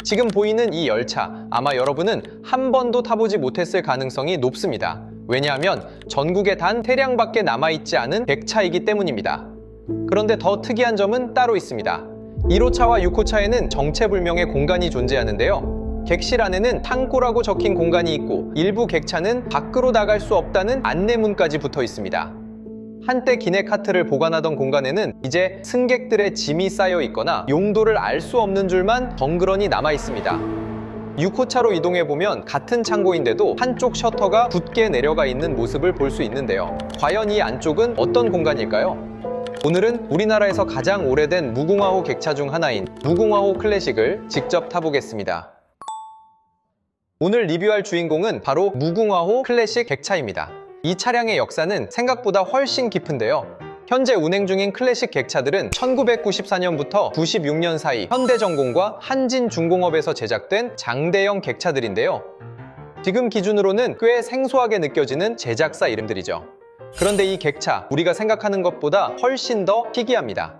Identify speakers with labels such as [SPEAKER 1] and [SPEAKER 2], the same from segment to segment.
[SPEAKER 1] 지금 보이는 이 열차, 아마 여러분은 한 번도 타보지 못했을 가능성이 높습니다. 왜냐하면 전국에 단 3량밖에 남아있지 않은 객차이기 때문입니다. 그런데 더 특이한 점은 따로 있습니다. 1호차와 6호차에는 정체불명의 공간이 존재하는데요. 객실 안에는 창고라고 적힌 공간이 있고 일부 객차는 밖으로 나갈 수 없다는 안내문까지 붙어 있습니다. 한때 기내카트를 보관하던 공간에는 이제 승객들의 짐이 쌓여 있거나 용도를 알 수 없는 줄만 덩그러니 남아 있습니다. 6호차로 이동해보면 같은 창고인데도 한쪽 셔터가 굳게 내려가 있는 모습을 볼 수 있는데요. 과연 이 안쪽은 어떤 공간일까요? 오늘은 우리나라에서 가장 오래된 무궁화호 객차 중 하나인 무궁화호 클래식을 직접 타보겠습니다. 오늘 리뷰할 주인공은 바로 무궁화호 클래식 객차입니다. 이 차량의 역사는 생각보다 훨씬 깊은데요. 현재 운행 중인 클래식 객차들은 1994년부터 96년 사이 현대전공과 한진중공업에서 제작된 장대형 객차들인데요. 지금 기준으로는 꽤 생소하게 느껴지는 제작사 이름들이죠. 그런데 이 객차, 우리가 생각하는 것보다 훨씬 더 희귀합니다.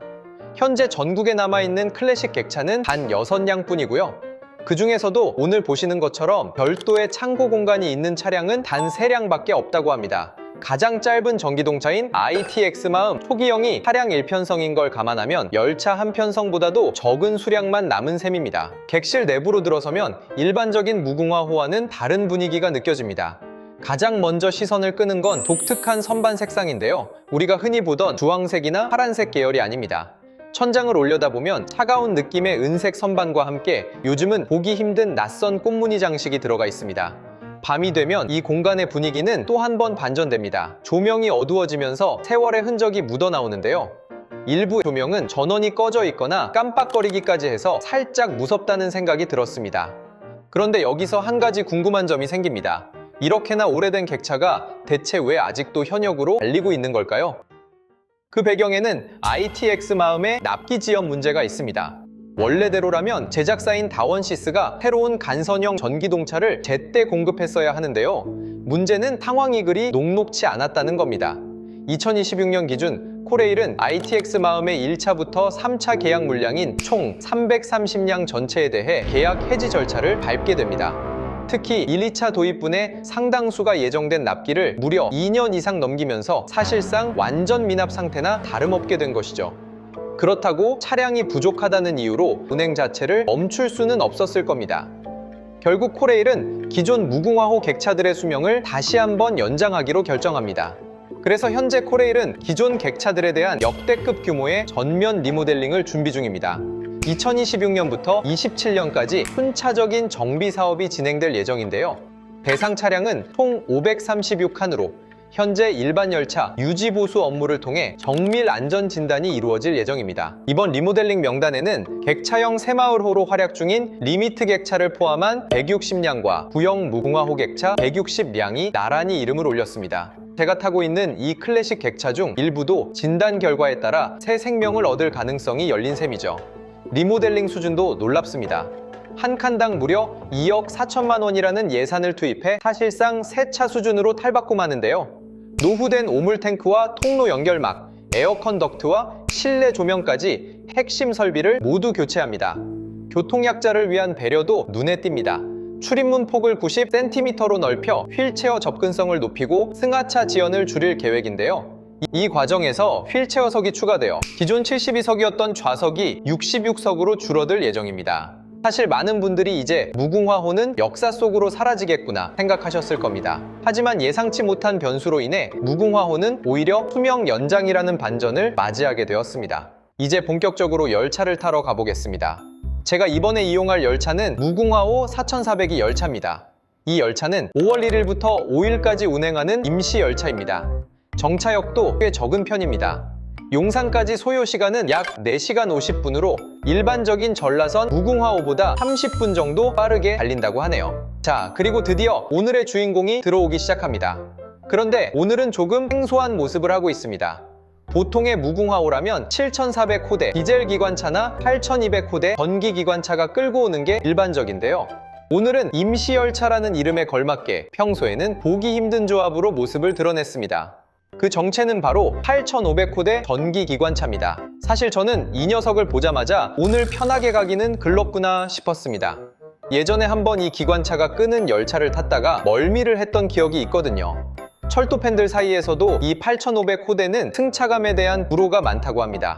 [SPEAKER 1] 현재 전국에 남아있는 클래식 객차는 단 6량뿐이고요. 그 중에서도 오늘 보시는 것처럼 별도의 창고 공간이 있는 차량은 단 3량밖에 없다고 합니다. 가장 짧은 전기동차인 ITX 마음 초기형이 차량 1편성인 걸 감안하면 열차 한 편성보다도 적은 수량만 남은 셈입니다. 객실 내부로 들어서면 일반적인 무궁화호와는 다른 분위기가 느껴집니다. 가장 먼저 시선을 끄는 건 독특한 선반 색상인데요. 우리가 흔히 보던 주황색이나 파란색 계열이 아닙니다. 천장을 올려다보면 차가운 느낌의 은색 선반과 함께 요즘은 보기 힘든 낯선 꽃무늬 장식이 들어가 있습니다. 밤이 되면 이 공간의 분위기는 또 한 번 반전됩니다. 조명이 어두워지면서 세월의 흔적이 묻어나오는데요. 일부 조명은 전원이 꺼져 있거나 깜빡거리기까지 해서 살짝 무섭다는 생각이 들었습니다. 그런데 여기서 한 가지 궁금한 점이 생깁니다. 이렇게나 오래된 객차가 대체 왜 아직도 현역으로 달리고 있는 걸까요? 그 배경에는 ITX 마음의 납기 지연 문제가 있습니다. 원래대로라면 제작사인 다원시스가 새로운 간선형 전기동차를 제때 공급했어야 하는데요. 문제는 탕황이글이 녹록치 않았다는 겁니다. 2026년 기준 코레일은 ITX 마음의 1차부터 3차 계약 물량인 총 330량 전체에 대해 계약 해지 절차를 밟게 됩니다. 특히 1, 2차 도입분의 상당수가 예정된 납기를 무려 2년 이상 넘기면서 사실상 완전 미납 상태나 다름없게 된 것이죠. 그렇다고 차량이 부족하다는 이유로 운행 자체를 멈출 수는 없었을 겁니다. 결국 코레일은 기존 무궁화호 객차들의 수명을 다시 한번 연장하기로 결정합니다. 그래서 현재 코레일은 기존 객차들에 대한 역대급 규모의 전면 리모델링을 준비 중입니다. 2026년부터 27년까지 순차적인 정비 사업이 진행될 예정인데요. 대상 차량은 총 536칸으로 현재 일반 열차 유지 보수 업무를 통해 정밀 안전 진단이 이루어질 예정입니다. 이번 리모델링 명단에는 객차형 새마을호로 활약 중인 리미트 객차를 포함한 160량과 구형 무궁화호 객차 160량이 나란히 이름을 올렸습니다. 제가 타고 있는 이 클래식 객차 중 일부도 진단 결과에 따라 새 생명을 얻을 가능성이 열린 셈이죠. 리모델링 수준도 놀랍습니다. 한 칸당 무려 2억 4천만 원이라는 예산을 투입해 사실상 새 차 수준으로 탈바꿈하는데요. 노후된 오물탱크와 통로 연결막, 에어컨 덕트와 실내 조명까지 핵심 설비를 모두 교체합니다. 교통약자를 위한 배려도 눈에 띕니다. 출입문 폭을 90cm로 넓혀 휠체어 접근성을 높이고 승하차 지연을 줄일 계획인데요. 이 과정에서 휠체어석이 추가되어 기존 72석이었던 좌석이 66석으로 줄어들 예정입니다. 사실 많은 분들이 이제 무궁화호는 역사 속으로 사라지겠구나 생각하셨을 겁니다. 하지만 예상치 못한 변수로 인해 무궁화호는 오히려 수명 연장이라는 반전을 맞이하게 되었습니다. 이제 본격적으로 열차를 타러 가보겠습니다. 제가 이번에 이용할 열차는 무궁화호 4402 열차입니다. 이 열차는 5월 1일부터 5일까지 운행하는 임시 열차입니다. 정차역도 꽤 적은 편입니다. 용산까지 소요시간은 약 4시간 50분으로 일반적인 전라선 무궁화호보다 30분 정도 빠르게 달린다고 하네요. 자, 그리고 드디어 오늘의 주인공이 들어오기 시작합니다. 그런데 오늘은 조금 생소한 모습을 하고 있습니다. 보통의 무궁화호라면 7,400호대 디젤 기관차나 8,200호대 전기 기관차가 끌고 오는 게 일반적인데요. 오늘은 임시열차라는 이름에 걸맞게 평소에는 보기 힘든 조합으로 모습을 드러냈습니다. 그 정체는 바로 8,500호대 전기 기관차입니다. 사실 저는 이 녀석을 보자마자 오늘 편하게 가기는 글렀구나 싶었습니다. 예전에 한번 이 기관차가 끄는 열차를 탔다가 멀미를 했던 기억이 있거든요. 철도 팬들 사이에서도 이 8500 호대는 승차감에 대한 불호가 많다고 합니다.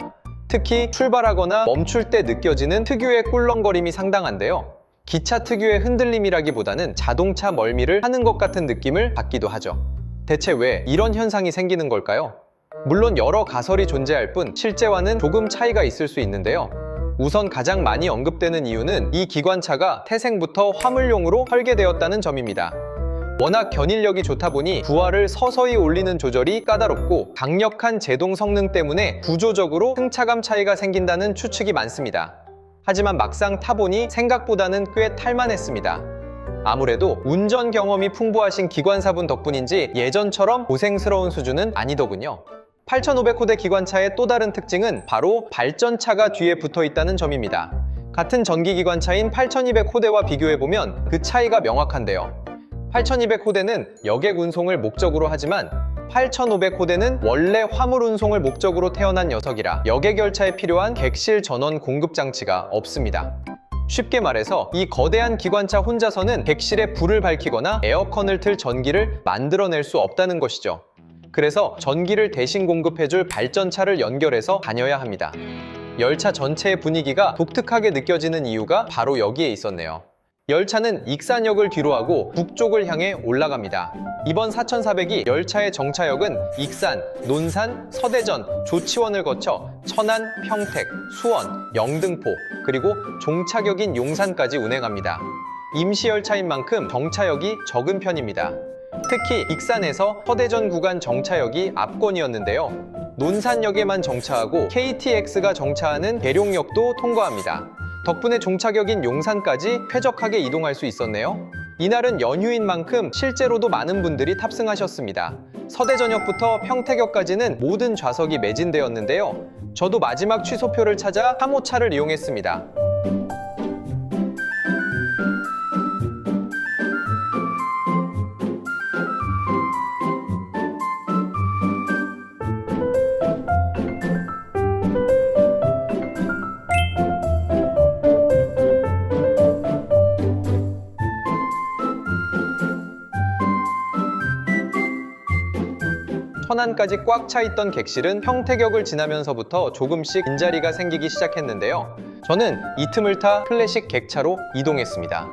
[SPEAKER 1] 특히 출발하거나 멈출 때 느껴지는 특유의 꿀렁거림이 상당한데요. 기차 특유의 흔들림이라기보다는 자동차 멀미를 하는 것 같은 느낌을 받기도 하죠. 대체 왜 이런 현상이 생기는 걸까요? 물론 여러 가설이 존재할 뿐 실제와는 조금 차이가 있을 수 있는데요. 우선 가장 많이 언급되는 이유는 이 기관차가 태생부터 화물용으로 설계되었다는 점입니다. 워낙 견인력이 좋다 보니 부하를 서서히 올리는 조절이 까다롭고 강력한 제동 성능 때문에 구조적으로 승차감 차이가 생긴다는 추측이 많습니다. 하지만 막상 타보니 생각보다는 꽤 탈만했습니다. 아무래도 운전 경험이 풍부하신 기관사분 덕분인지 예전처럼 고생스러운 수준은 아니더군요. 8500호대 기관차의 또 다른 특징은 바로 발전차가 뒤에 붙어 있다는 점입니다. 같은 전기기관차인 8200호대와 비교해보면 그 차이가 명확한데요. 8200호대는 여객 운송을 목적으로 하지만 8500호대는 원래 화물 운송을 목적으로 태어난 녀석이라 여객 열차에 필요한 객실 전원 공급 장치가 없습니다. 쉽게 말해서 이 거대한 기관차 혼자서는 객실에 불을 밝히거나 에어컨을 틀 전기를 만들어낼 수 없다는 것이죠. 그래서 전기를 대신 공급해줄 발전차를 연결해서 다녀야 합니다. 열차 전체의 분위기가 독특하게 느껴지는 이유가 바로 여기에 있었네요. 열차는 익산역을 뒤로하고 북쪽을 향해 올라갑니다. 이번 4400이 열차의 정차역은 익산, 논산, 서대전, 조치원을 거쳐 천안, 평택, 수원, 영등포, 그리고 종착역인 용산까지 운행합니다. 임시열차인 만큼 정차역이 적은 편입니다. 특히 익산에서 서대전 구간 정차역이 압권이었는데요. 논산역에만 정차하고 KTX가 정차하는 계룡역도 통과합니다. 덕분에 종착역인 용산까지 쾌적하게 이동할 수 있었네요. 이날은 연휴인 만큼 실제로도 많은 분들이 탑승하셨습니다. 서대전역부터 평택역까지는 모든 좌석이 매진되었는데요. 저도 마지막 취소표를 찾아 3호차를 이용했습니다. 천안까지 꽉 차 있던 객실은 평택역을 지나면서부터 조금씩 빈자리가 생기기 시작했는데요. 저는 이 틈을 타 클래식 객차로 이동했습니다.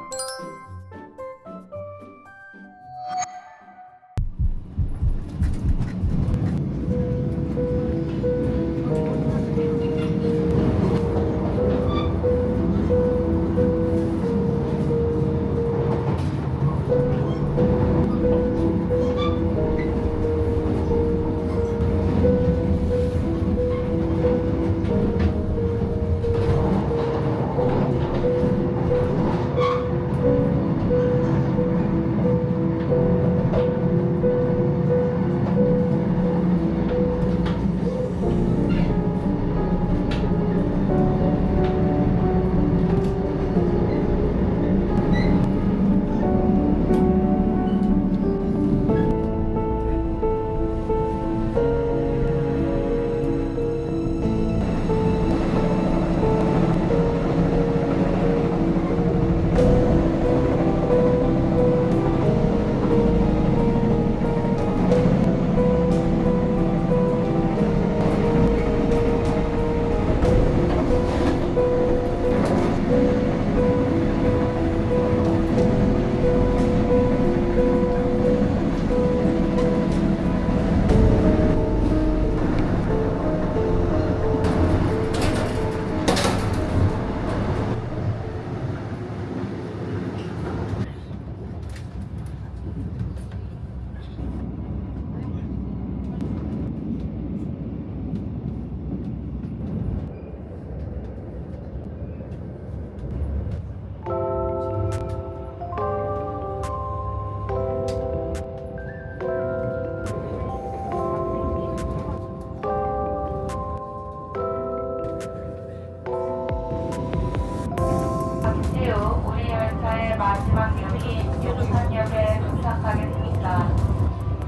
[SPEAKER 2] 마지막 역인 용산역에 도착하겠습니다.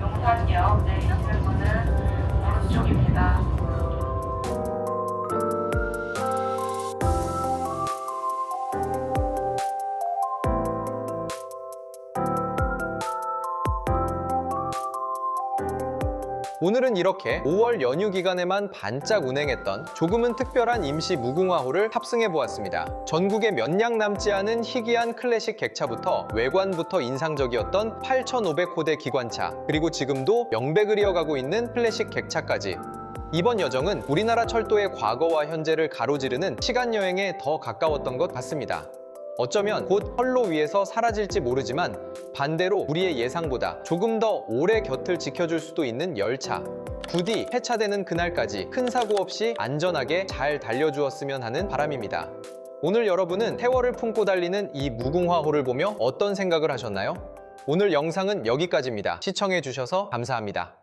[SPEAKER 2] 용산역 내리실 문은 오른쪽입니다.
[SPEAKER 1] 오늘은 이렇게 5월 연휴 기간에만 반짝 운행했던 조금은 특별한 임시 무궁화호를 탑승해 보았습니다. 전국에 몇 량 남지 않은 희귀한 클래식 객차부터 외관부터 인상적이었던 8,500호대 기관차, 그리고 지금도 명백을 이어가고 있는 클래식 객차까지. 이번 여정은 우리나라 철도의 과거와 현재를 가로지르는 시간 여행에 더 가까웠던 것 같습니다. 어쩌면 곧 선로 위에서 사라질지 모르지만 반대로 우리의 예상보다 조금 더 오래 곁을 지켜줄 수도 있는 열차. 부디 폐차되는 그날까지 큰 사고 없이 안전하게 잘 달려주었으면 하는 바람입니다. 오늘 여러분은 세월을 품고 달리는 이 무궁화호를 보며 어떤 생각을 하셨나요? 오늘 영상은 여기까지입니다. 시청해주셔서 감사합니다.